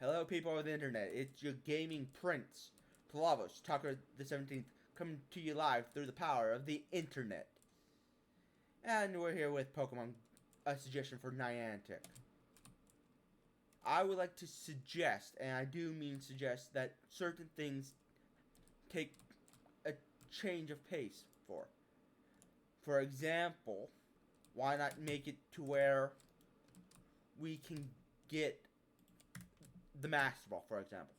Hello, people of the internet. It's your gaming prince, Palavos, Tucker the 17th, coming to you live through the power of the internet. And we're here with Pokemon, a suggestion for Niantic. I would like to suggest, and I do mean suggest, that certain things take a change of pace for. For example, why not make it to where we can get the Master Ball, for example?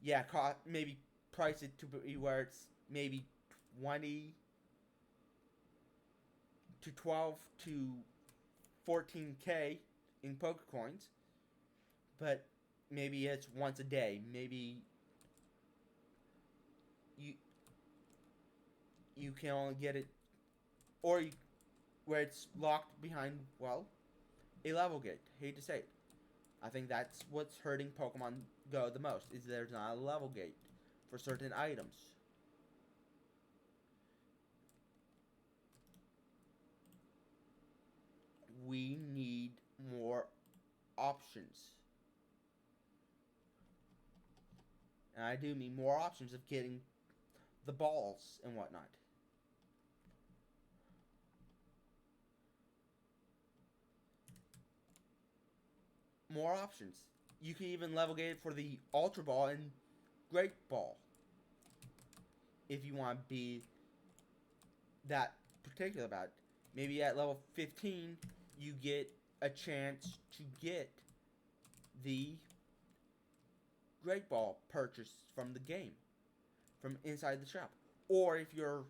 Yeah, maybe price it to be where it's maybe 20 to 12 to 14K in Pokecoins, but maybe it's once a day. Maybe you you can only get it, or where it's locked behind, well, a level gate. Hate to say it. I think that's what's hurting Pokemon Go the most, is there's not a level gate for certain items. We need more options. And I do mean more options of getting the balls and whatnot. More options. You can even level gate it for the Ultra Ball and Great Ball. If you want to be that particular about it. Maybe at level 15, you get a chance to get the Great Ball purchased from the game, from inside the shop. Or if you're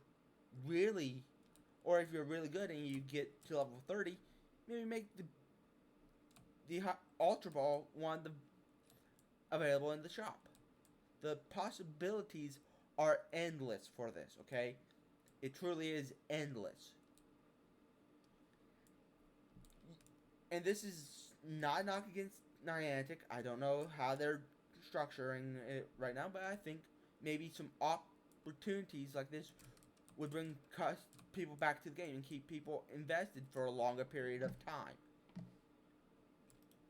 really, or if you're really good and you get to level 30, maybe make the Ultra Ball one of the available in the shop. The possibilities are endless for this, okay? It truly is endless. And this is not a knock against Niantic. I don't know how they're structuring it right now, but I think maybe some opportunities like this would bring people back to the game and keep people invested for a longer period of time.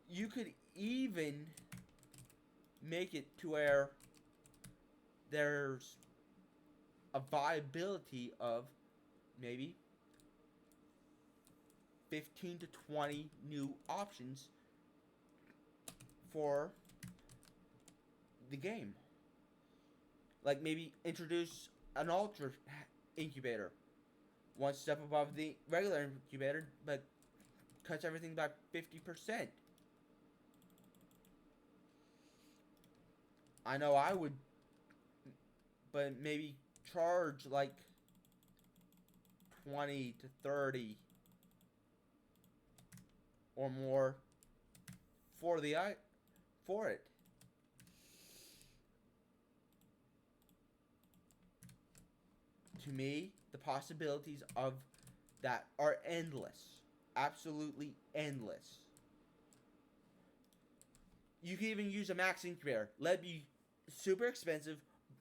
You could even make it to where there's a viability of maybe 15 to 20 new options for the game. Like maybe introduce an ultra incubator, one step above the regular incubator, but cuts everything by 50%. I know I would, but maybe charge like 20 to 30 or more for for it. To me, the possibilities of that are endless. Absolutely endless. You can even use a max incubator. Let it be super expensive.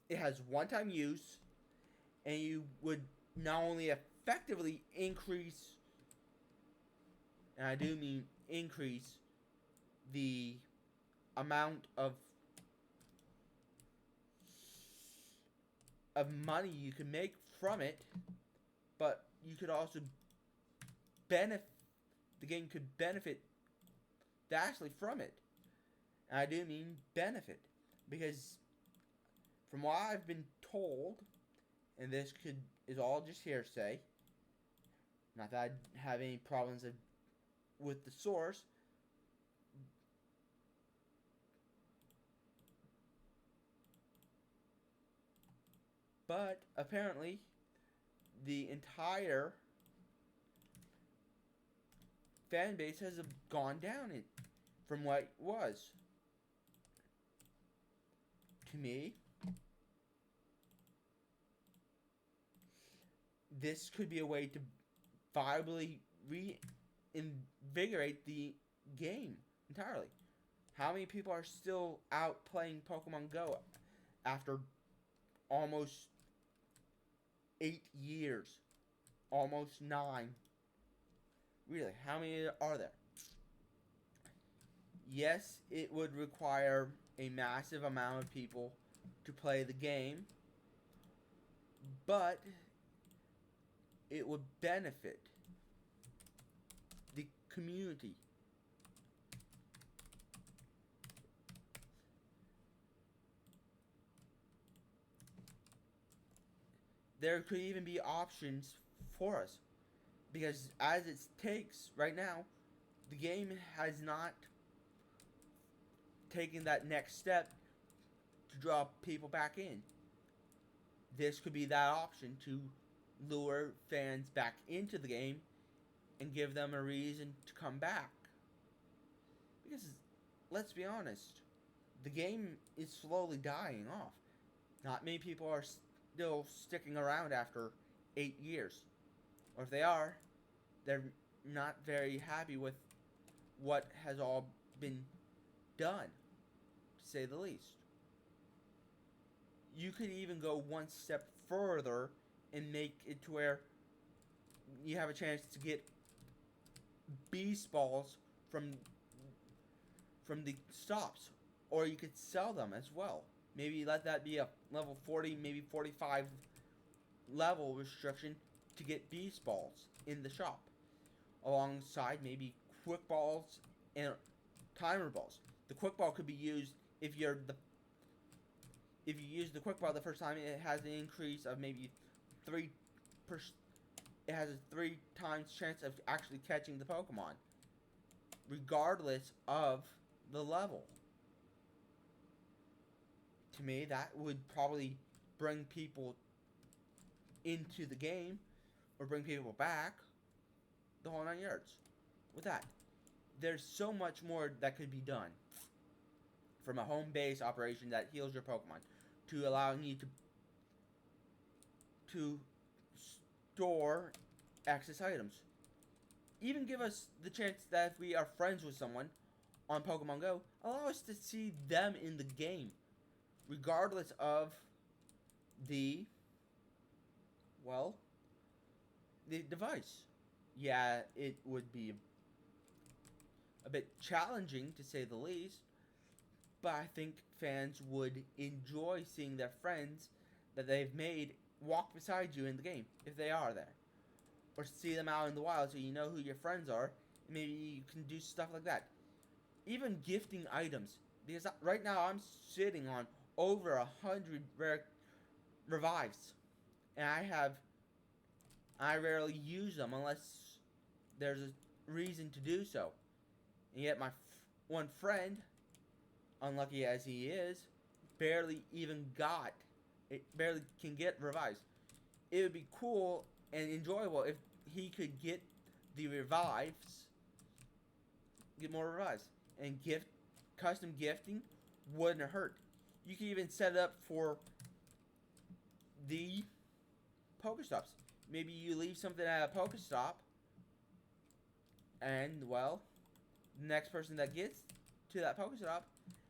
It has one-time use, and you would not only effectively increase, and I do mean increase, the amount of money you can make from it, but you could also benefit. The game could benefit vastly from it. And I do mean benefit, because from what I've been told, and this is all just hearsay. Not that I have any problems with the source, but apparently the entire fan base has gone down from what it was. To me, this could be a way to viably reinvigorate the game entirely. How many people are still out playing Pokemon Go after almost 8 years? Almost 9. Really, how many are there? Yes, it would require a massive amount of people to play the game, but it would benefit the community. There could even be options for us, because as it takes right now, the game has not taken that next step to draw people back in. This could be that option to lure fans back into the game and give them a reason to come back. Because, let's be honest, the game is slowly dying off. Not many people are still sticking around after 8 years. Or if they are, they're not very happy with what has all been done, to say the least. You could even go one step further and make it to where you have a chance to get beast balls from the stops, or you could sell them as well. Maybe let that be a level 40, maybe 45 level restriction to get beast balls in the shop, alongside maybe quick balls and timer balls. The quick ball could be used if you use the quick ball the first time. It has an increase of maybe 3 per. It has a 3 times chance of actually catching the Pokemon, regardless of the level. To me, that would probably bring people into the game, or bring people back, the whole 9 yards. With that, there's so much more that could be done, from a home base operation that heals your Pokemon, to allowing you to store access items. Even give us the chance that if we are friends with someone on Pokemon Go, allow us to see them in the game, regardless of the, well, the device. Yeah, it would be a bit challenging, to say the least, but I think fans would enjoy seeing their friends that they've made walk beside you in the game, if they are there. Or see them out in the wild so you know who your friends are, and maybe you can do stuff like that. Even gifting items, because right now I'm sitting on over 100 rare revives, and I rarely use them unless there's a reason to do so. And yet my one friend, unlucky as he is, barely can get revives. It would be cool and enjoyable if he could get the revives, get more revives, and custom gifting wouldn't hurt. You can even set it up for the Pokestops. Maybe you leave something at a Pokestop, and, well, the next person that gets to that Pokestop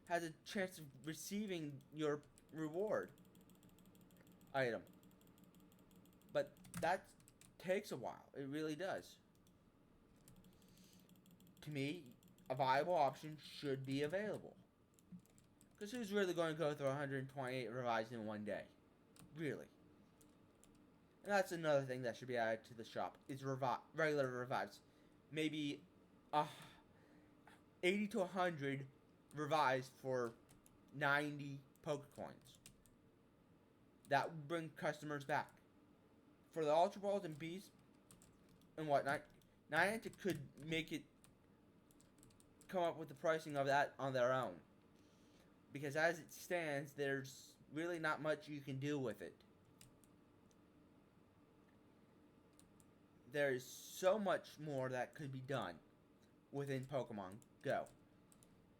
has a chance of receiving your reward item. But that takes a while. It really does. To me, a viable option should be available. Because who's really going to go through 128 revives in one day? Really. And that's another thing that should be added to the shop, is regular revives. Maybe 80 to 100 revives for 90 Pokecoins. That would bring customers back. For the Ultra Balls and Beasts and whatnot, Niantic could make it come up with the pricing of that on their own. Because as it stands, there's really not much you can do with it. There is so much more that could be done within Pokemon Go.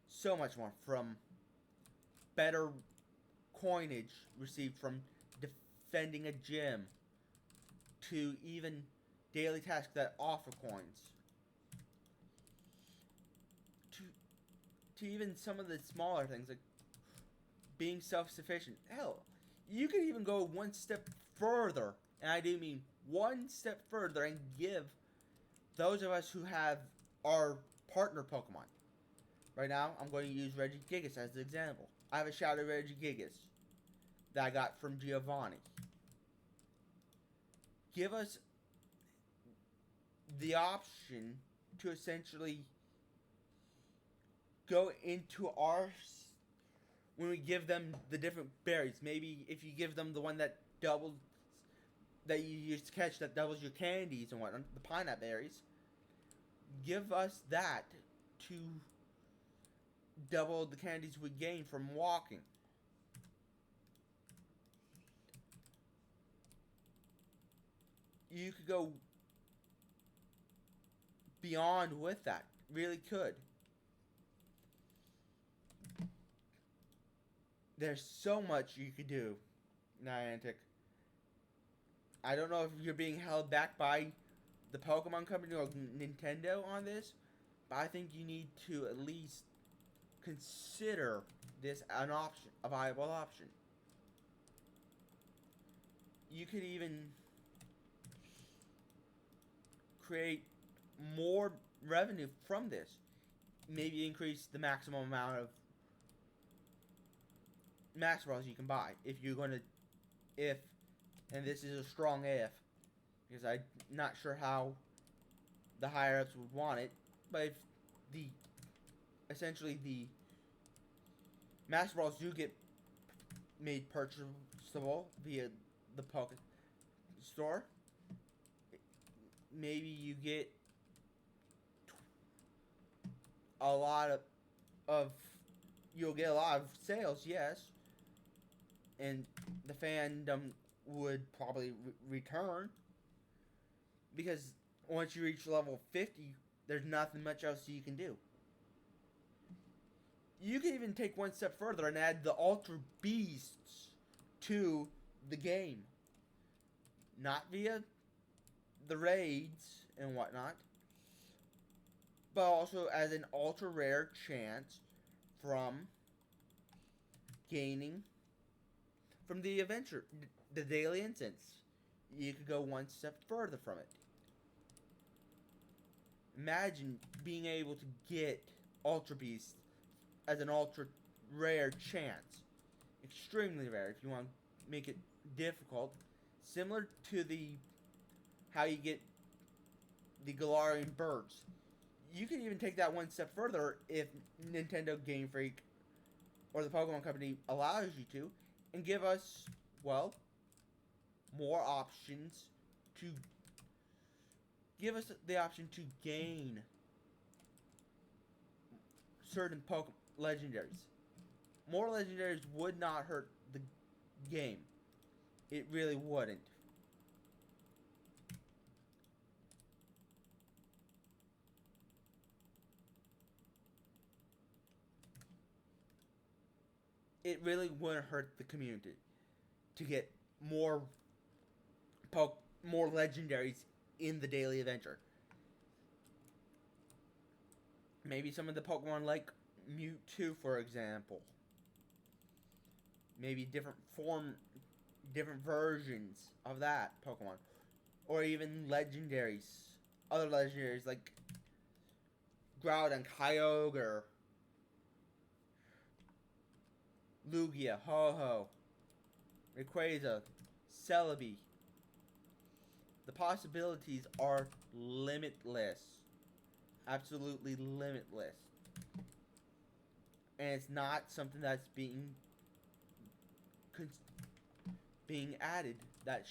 So much more, from better coinage received from defending a gym, to even daily tasks that offer coins, to even some of the smaller things like being self-sufficient. Hell, you could even go one step further, and I do mean one step further, and give those of us who have our partner Pokemon Right now, I'm going to use Regigigas as the example. I have a Shadow Regigigas that I got from Giovanni. Give us the option to essentially go into our when we give them the different berries. Maybe if you give them the one that doubles that you use to catch that doubles your candies and whatnot, the pineapple berries. Give us that to double the candies we gain from walking. You could go beyond with that. Really could. There's so much you could do, Niantic. I don't know if you're being held back by the Pokemon Company or Nintendo on this, but I think you need to at least consider this an option, a viable option. You could even create more revenue from this. Maybe increase the maximum amount of Max Balls you can buy if you're going to, if, and this is a strong if, because I'm not sure how the higher ups would want it, but if the, essentially the Master Balls do get made purchasable via the Poké Store, maybe you get a lot of you'll get a lot of sales, yes, and the fandom would probably return, because once you reach level 50, there's nothing much else you can do. You can even take one step further and add the Ultra Beasts to the game. Not via the raids and whatnot, but also as an ultra rare chance from gaining from the adventure, the daily instance. You could go one step further from it. Imagine being able to get Ultra Beast as an ultra rare chance. Extremely rare if you want to make it difficult. Similar to the how you get the Galarian birds. You can even take that one step further if Nintendo Game Freak or the Pokemon Company allows you to, and give us, well, more options to give us the option to gain certain Pokemon legendaries. More legendaries would not hurt the game. It really wouldn't. It really wouldn't hurt the community to get more more legendaries in the daily adventure. Maybe some of the Pokemon like Mewtwo, for example. Maybe different versions of that Pokemon. Or even legendaries. Other legendaries like Groudon, Kyogre, Lugia, Ho-Ho, Rayquaza, Celebi. The possibilities are limitless. Absolutely limitless. And it's not something that's being added. That,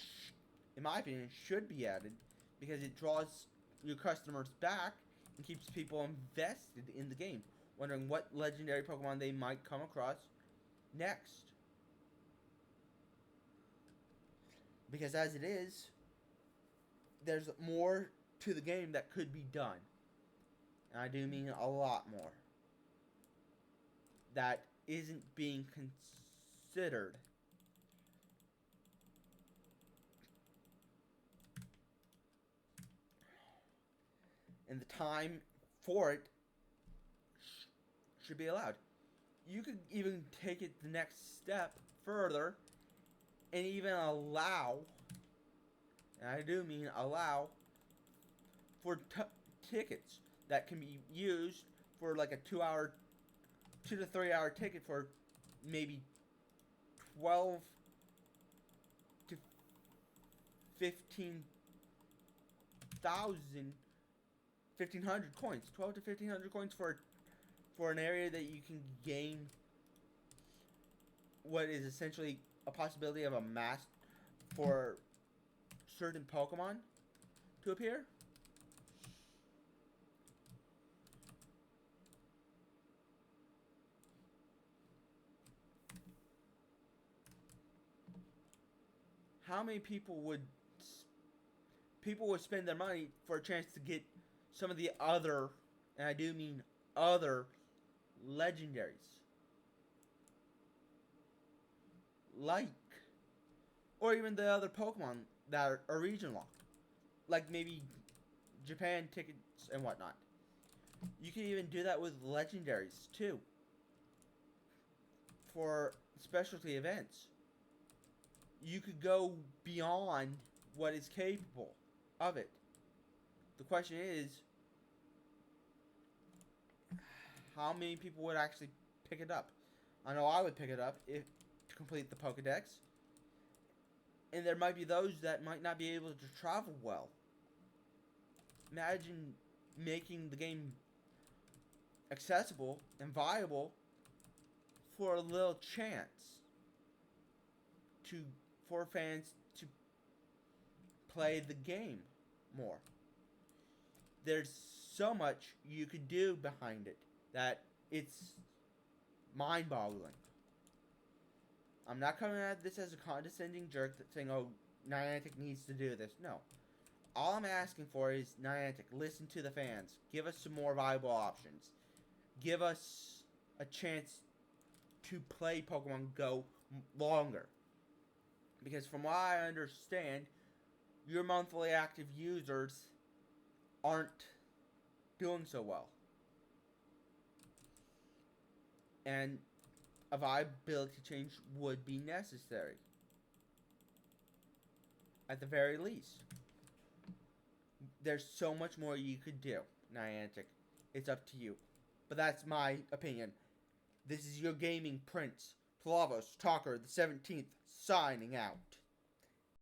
in my opinion, should be added. Because it draws your customers back and keeps people invested in the game. Wondering what legendary Pokemon they might come across next. Because as it is, there's more to the game that could be done. And I do mean a lot more. That isn't being considered. And the time for it should be allowed. You could even take it the next step further and even allow, and I do mean allow, for tickets that can be used for like a 2-hour 2 to 3 hour ticket for maybe 12 to 15,000, 1,500 coins. 12 to 1,500 coins for an area that you can gain what is essentially a possibility of a mask for certain Pokemon to appear. How many people would spend their money for a chance to get some of the other, and I do mean other, legendaries? Like, or even the other Pokemon that are region locked. Like maybe Japan tickets and whatnot. You can even do that with legendaries too. For specialty events. You could go beyond what is capable of it. The question is, how many people would actually pick it up? I know I would pick it up if to complete the Pokedex. And there might be those that might not be able to travel well. Imagine making the game accessible and viable for a little chance for fans to play the game more. There's so much you could do behind it that it's mind-boggling. I'm not coming at this as a condescending jerk that's saying, oh, Niantic needs to do this. No. All I'm asking for is, Niantic, listen to the fans. Give us some more viable options. Give us a chance to play Pokemon Go longer. Because from what I understand, your monthly active users aren't doing so well. And a viability change would be necessary. At the very least. There's so much more you could do, Niantic. It's up to you. But that's my opinion. This is your gaming prince, Palavos Talker the 17th, signing out.